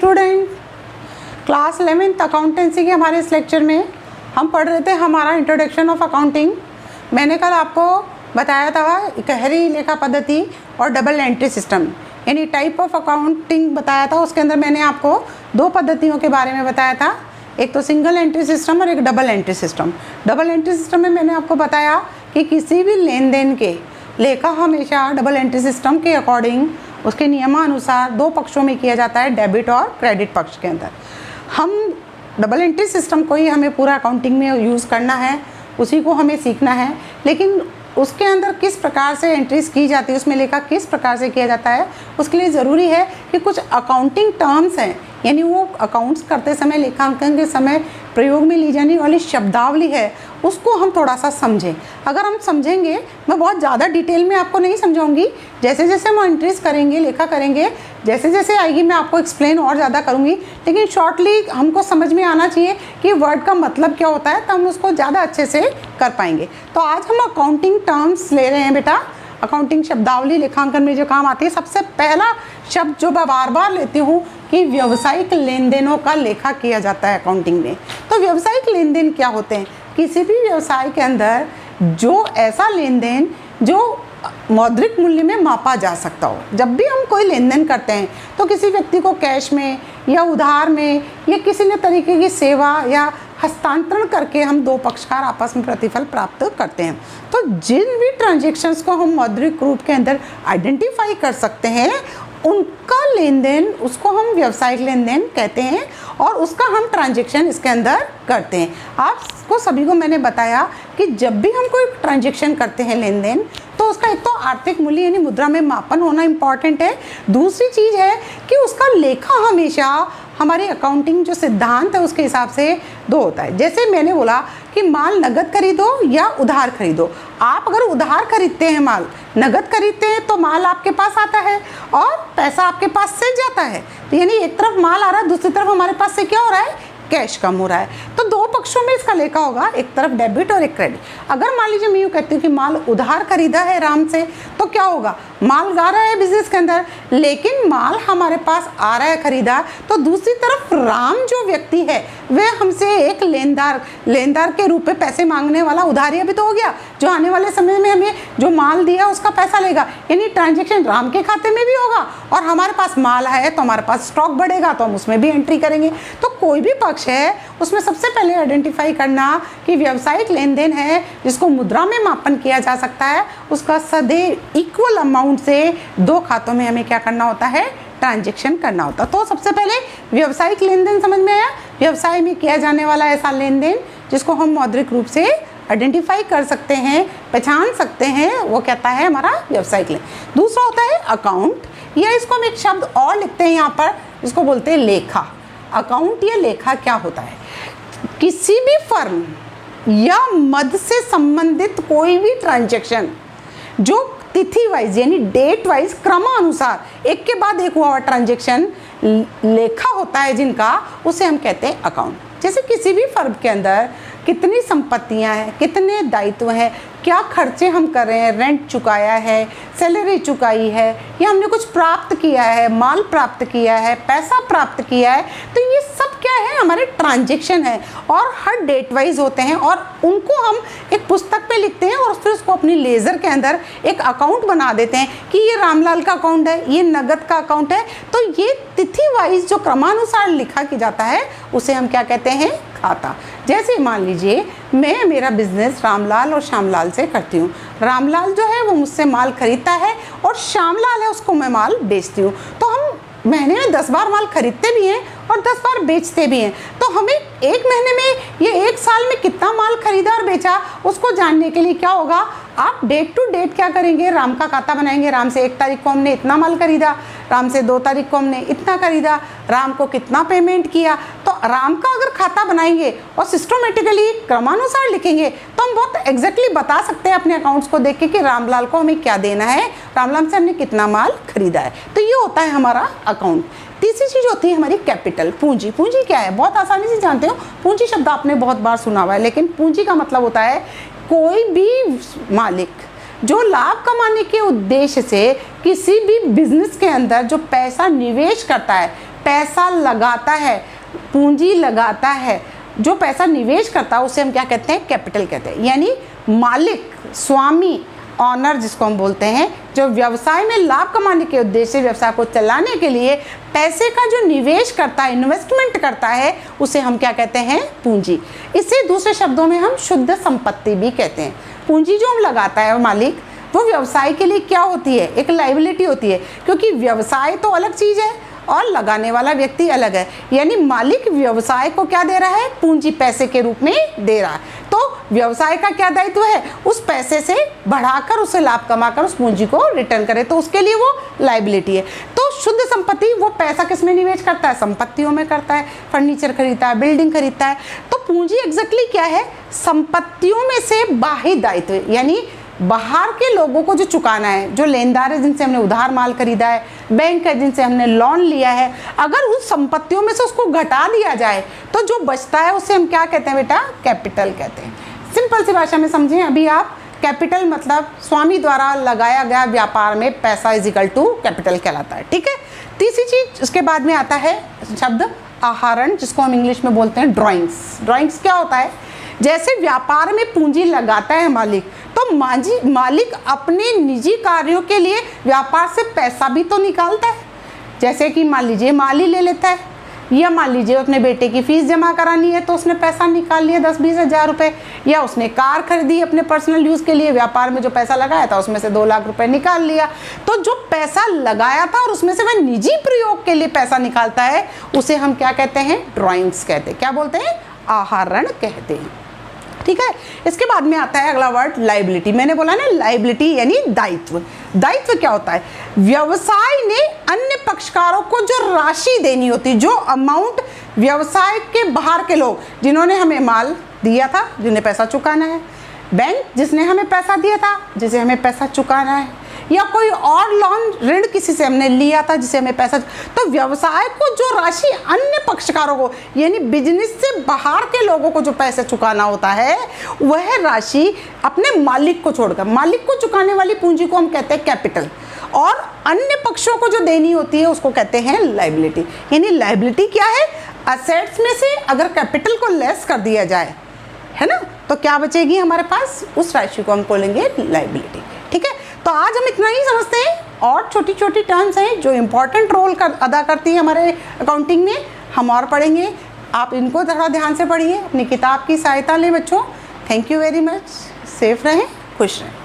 Student, class 11th accountancy के हमारे इस लेक्चर में हम पढ़ रहे थे हमारा इंट्रोडक्शन ऑफ अकाउंटिंग। मैंने कल आपको बताया था इकहरी लेखा पद्धति और डबल एंट्री सिस्टम यानी टाइप ऑफ अकाउंटिंग बताया था। उसके अंदर मैंने आपको दो पद्धतियों के बारे में बताया था, एक तो सिंगल एंट्री सिस्टम और एक double entry system. Double entry system में मैंने आपको बताया कि किसी भी लेन देन के लेखा हमेशा डबल एंट्री सिस्टम के अकॉर्डिंग उसके नियमानुसार दो पक्षों में किया जाता है, डेबिट और क्रेडिट पक्ष के अंदर। हम डबल एंट्री सिस्टम को ही हमें पूरा अकाउंटिंग में यूज़ करना है, उसी को हमें सीखना है। लेकिन उसके अंदर किस प्रकार से एंट्रीज की जाती है, उसमें लेखा किस प्रकार से किया जाता है, उसके लिए ज़रूरी है कि कुछ अकाउंटिंग टर्म्स हैं, यानी वो अकाउंट्स करते समय लेखांकन के समय प्रयोग में ली जाने वाली शब्दावली है, उसको हम थोड़ा सा समझें। अगर हम समझेंगे, मैं बहुत ज़्यादा डिटेल में आपको नहीं समझाऊंगी, जैसे जैसे हम एंट्रीज करेंगे, लेखा करेंगे, जैसे जैसे आएगी मैं आपको एक्सप्लेन और ज़्यादा करूँगी। लेकिन शॉर्टली हमको समझ में आना चाहिए कि वर्ड का मतलब क्या होता है, तो हम उसको ज़्यादा अच्छे से कर पाएंगे। तो आज हम अकाउंटिंग टर्म्स ले रहे हैं बेटा। अकाउंटिंग शब्दावली लेखांकन में जो काम आती है, सबसे पहला शब्द जो मैं बार बार लेती हूँ कि व्यावसायिक लेन देनों का लेखा किया जाता है अकाउंटिंग में। तो व्यावसायिक लेन देन क्या होते हैं? किसी भी व्यवसाय के अंदर जो ऐसा लेन देन जो मौद्रिक मूल्य में मापा जा सकता हो। जब भी हम कोई लेन देन करते हैं तो किसी व्यक्ति को कैश में या उधार में या किसी न तरीके की सेवा या हस्तांतरण करके हम दो पक्षकार आपस में प्रतिफल प्राप्त करते हैं। तो जिन भी ट्रांजैक्शंस को हम मौद्रिक रूप के अंदर आइडेंटिफाई कर सकते हैं, उनका लेन देन, उसको हम व्यावसायिक लेन देन कहते हैं और उसका हम ट्रांजैक्शन इसके अंदर करते हैं। आपको सभी को मैंने बताया कि जब भी हम कोई ट्रांजैक्शन करते हैं लेन देन, तो उसका एक तो आर्थिक मूल्य यानी मुद्रा में मापन होना इम्पॉर्टेंट है। दूसरी चीज़ है कि उसका लेखा हमेशा हमारी अकाउंटिंग जो सिद्धांत है उसके हिसाब से दो होता है। जैसे मैंने बोला कि माल नगद खरीदो या उधार खरीदो। आप अगर उधार खरीदते हैं माल, नगद खरीदते हैं तो माल आपके पास आता है और पैसा आपके पास से जाता है। तो यानी एक तरफ माल आ रहा है, दूसरी तरफ हमारे पास से क्या हो रहा है, कैश कम हो रहा है। तो दो पक्षों में इसका लेखा होगा, एक तरफ डेबिट और एक क्रेडिट। अगर मान लीजिए मैं यूँ कहती हूँ कि माल उधार खरीदा है राम से, तो क्या होगा, माल गा रहा है बिजनेस के अंदर, लेकिन माल हमारे पास आ रहा है खरीदा, तो दूसरी तरफ राम जो व्यक्ति है वह हमसे एक लेनदार के रूप में पैसे मांगने वाला उधारिया भी तो हो गया, जो आने वाले समय में हमें जो माल दिया उसका पैसा लेगा। यानी ट्रांजैक्शन राम के खाते में भी होगा और हमारे पास माल है तो हमारे पास स्टॉक बढ़ेगा तो हम उसमें भी एंट्री करेंगे। तो कोई भी पक्ष है उसमें सबसे पहले आइडेंटिफाई करना कि व्यावसायिक लेन देन है जिसको मुद्रा में मापन किया जा सकता है, उसका सदैव इक्वल अमाउंट से दो खातों में हमें क्या करना होता है, ट्रांजैक्शन करना होता। तो सबसे पहले व्यावसायिक लेन देन समझ में आया, व्यवसाय में किया जाने वाला ऐसा लेन देन जिसको हम मौद्रिक रूप से आइडेंटिफाई कर सकते हैं, पहचान सकते हैं, वो कहता है हमारा व्यावसायिक लेन। दूसरा होता है अकाउंट, या इसको हम एक शब्द और लिखते हैं यहाँ पर, इसको बोलते हैं लेखा। अकाउंट या लेखा क्या होता है, किसी भी फर्म या मद से संबंधित कोई भी ट्रांजैक्शन जो तिथि वाइज यानी डेट वाइज क्रमानुसार एक के बाद एक हुआ ट्रांजैक्शन लेखा होता है जिनका, उसे हम कहते हैं अकाउंट। जैसे किसी भी फर्म के अंदर कितनी संपत्तियां हैं, कितने दायित्व हैं, क्या खर्चे हम कर रहे हैं, रेंट चुकाया है, सैलरी चुकाई है, या हमने कुछ प्राप्त किया है, माल प्राप्त किया है, पैसा प्राप्त किया है, तो ये सब क्या है, हमारे ट्रांजैक्शन है और हर डेट वाइज होते हैं और उनको हम एक पुस्तक पे लिखते हैं और फिर उसको अपनी लेज़र के अंदर एक अकाउंट बना देते हैं कि ये रामलाल का अकाउंट है, ये नगद का अकाउंट है। तो ये तिथि वाइज जो क्रमानुसार लिखा की जाता है उसे हम क्या कहते हैं, खाता। जैसे मान लीजिए मैं मेरा बिजनेस रामलाल और श्यामलाल से करती हूँ। रामलाल जो है वो मुझसे माल खरीदता है और श्यामलाल है उसको मैं माल बेचती हूँ। तो हम महीने में 10 बार माल खरीदते भी हैं और 10 बार बेचते भी हैं। तो हमें एक महीने में या एक साल में कितना माल खरीदा और बेचा उसको जानने के लिए क्या होगा, आप डेट टू डेट क्या करेंगे, राम का खाता बनाएंगे। राम से 1 तारीख को हमने इतना माल खरीदा, राम से 2 तारीख को हमने इतना खरीदा, राम को कितना पेमेंट किया। तो राम का अगर खाता बनाएंगे और सिस्टमेटिकली क्रमानुसार लिखेंगे तो हम बहुत एग्जैक्टली बता सकते हैं अपने अकाउंट्स को देख के कि रामलाल को हमें क्या देना है, रामलाल से हमने कितना माल खरीदा है। तो ये होता है हमारा अकाउंट। तीसरी चीज़ होती है हमारी कैपिटल, पूंजी। पूंजी क्या है, बहुत आसानी से जानते हो, पूंजी शब्द आपने बहुत बार सुना हुआ है, लेकिन पूंजी का मतलब होता है कोई भी मालिक जो लाभ कमाने के उद्देश्य से किसी भी बिजनेस के अंदर जो पैसा निवेश करता है, पैसा लगाता है, पूंजी लगाता है, जो पैसा निवेश करता है, उसे हम क्या कहते हैं? कैपिटल कहते हैं। यानी मालिक, स्वामी, ऑनर जिसको हम बोलते हैं, जो व्यवसाय में लाभ कमाने के उद्देश्य से व्यवसाय को चलाने के लिए पैसे का जो निवेश करता है, इन्वेस्टमेंट करता है, उसे हम क्या कहते हैं? पूंजी। इसे दूसरे शब्दों में हम शुद्ध संपत्ति भी कहते हैं। पूंजी जो हम लगाता है मालिक, वो व्यवसाय के लिए क्या होती है? एक लायबिलिटी होती है, क्योंकि व्यवसाय तो अलग चीज़ है और लगाने वाला व्यक्ति अलग है। यानी मालिक व्यवसाय को क्या दे रहा है? पूंजी, पैसे के रूप में दे रहा है। तो व्यवसाय का क्या दायित्व है? उस पैसे से बढ़ाकर, उसे लाभ कमाकर उस पूंजी को रिटर्न करे, तो उसके लिए वो लायबिलिटी है। तो शुद्ध संपत्ति, वो पैसा किस में निवेश करता है? संपत्तियों में करता है, फर्नीचर खरीदता है, बिल्डिंग खरीदता है। तो पूंजी एग्जैक्टली क्या है? संपत्तियों में से बाह्य दायित्व, यानी बाहर के लोगों को जो चुकाना है, जो लेनदार है जिनसे हमने उधार माल खरीदा है, बैंक है जिनसे हमने लोन लिया है, अगर उस संपत्तियों में से उसको घटा दिया जाए तो जो बचता है उसे हम क्या कहते हैं बेटा? कैपिटल कहते हैं। सिंपल सी भाषा में समझें अभी आप, कैपिटल मतलब स्वामी द्वारा लगाया गया व्यापार में पैसा इज इक्वल टू कैपिटल कहलाता है। ठीक है। तीसरी चीज उसके बाद में आता है शब्द आहरण, जिसको हम इंग्लिश में बोलते हैं ड्रॉइंग्स। ड्रॉइंग्स क्या होता है? जैसे व्यापार में पूंजी लगाता है मालिक, तो मालिक अपने निजी कार्यों के लिए व्यापार से पैसा भी तो निकालता है। जैसे कि मान लीजिए माली ले लेता है, या मान लीजिए अपने बेटे की फीस जमा करानी है तो उसने पैसा निकाल लिया 10-20 हज़ार रुपये, या उसने कार खरीदी अपने पर्सनल यूज़ के लिए, व्यापार में जो पैसा लगाया था उसमें से 2 लाख रुपए निकाल लिया। तो जो पैसा लगाया था और उसमें से वह निजी प्रयोग के लिए पैसा निकालता है, उसे हम क्या कहते हैं? ड्रॉइंग्स कहते हैं। क्या बोलते हैं? आहरण कहते हैं। ठीक है। इसके बाद में आता है अगला वर्ड लायबिलिटी। मैंने बोला ना, लायबिलिटी यानी दायित्व। दायित्व क्या होता है? व्यवसाय ने अन्य पक्षकारों को जो राशि देनी होती, जो अमाउंट व्यवसाय के बाहर के लोग जिन्होंने हमें माल दिया था, जिन्हें पैसा चुकाना है, बैंक जिसने हमें पैसा दिया था, जिसे हमें पैसा चुकाना है, या कोई और लोन ऋण किसी से हमने लिया था जिसे हमें पैसा, तो व्यवसाय को जो राशि अन्य पक्षकारों को, यानी बिजनेस से बाहर के लोगों को जो पैसे चुकाना होता है, वह राशि अपने मालिक को छोड़कर, मालिक को चुकाने वाली पूंजी को हम कहते हैं कैपिटल, और अन्य पक्षों को जो देनी होती है उसको कहते हैं लायबिलिटी। यानी लायबिलिटी क्या है? असेट्स में से अगर कैपिटल को लेस कर दिया जाए, है ना, तो क्या बचेगी हमारे पास? उस राशि को हम बोलेंगे लायबिलिटी। ठीक है। तो आज हम इतना ही समझते हैं, और छोटी छोटी टर्म्स हैं जो इम्पोर्टेंट रोल अदा करती है हमारे अकाउंटिंग में, हम और पढ़ेंगे। आप इनको थोड़ा ध्यान से पढ़िए, अपनी किताब की सहायता लें बच्चों। Thank you very much. Safe रहें, खुश रहें।